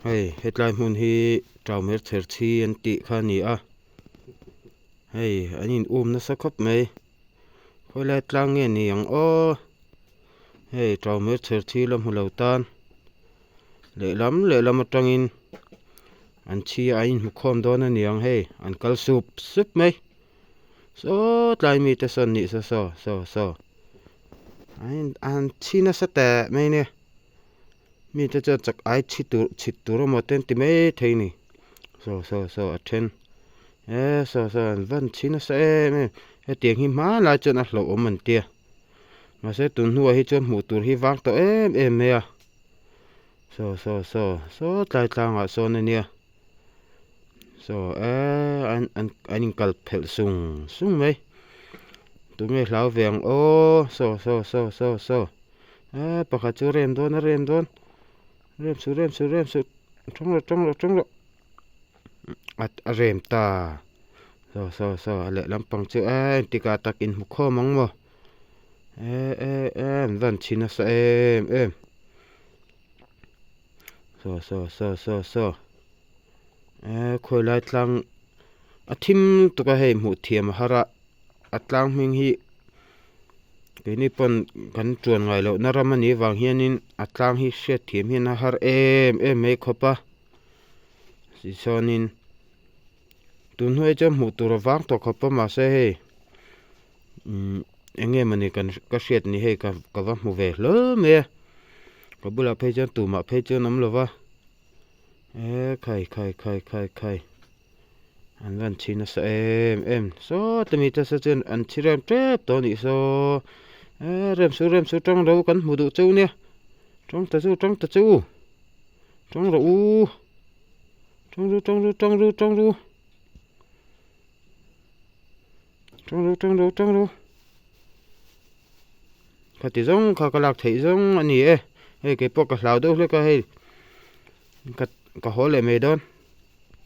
Hey, headline mun hi trao mer ther thi an ti kha ni a. Hey, anin na sa khop mai. Khoi lai tlang nge ni ang o. Hey, trao mer ther thi lam hulau tan. Le lam atangin. An chi ain mu khom don ani ang hey, an kal sup mai. So tlai mi te son ni so. An chi na sa ta mai ne. Mi te chak ai chit tur mo ten ti mai thei ni. So aten. So an van chi na sa me. He tieng hi ma la chon a hlo om an tia. Ma se tun hua hi chon mu tur hi wang to em me a. So tlai tlang a so na nia. So anin kal phel sung mai. Tu me hlau veng o so. Pakha chu rem don. Rem su. Trong lo. At rem ta. So ale lampang chu tika takin mu kho mang mo. Van china sa em. So. Khoi lai tlang athim to ka hei mu thiam hara atlang ming hi ke ni pon kan chuan ngai lo naramani wang hianin atlang hi hre thiam hi na har em me khopa si sonin tun hoi cha mu tur wang to khopa ma se hei enge mani kan ka hriat ni hei ka wa mu ve lo me ka bula phei cha tu ma phei cha nam lo wa khai an van china sa em so tami ta sa chen an chiram trep to ni so rem su trong ro kan mu du chu nia trong ta chu trong ro u trong ro khati zong kha kalak thei zong ani e cái pok ka hlau do le ka hei ka hole me don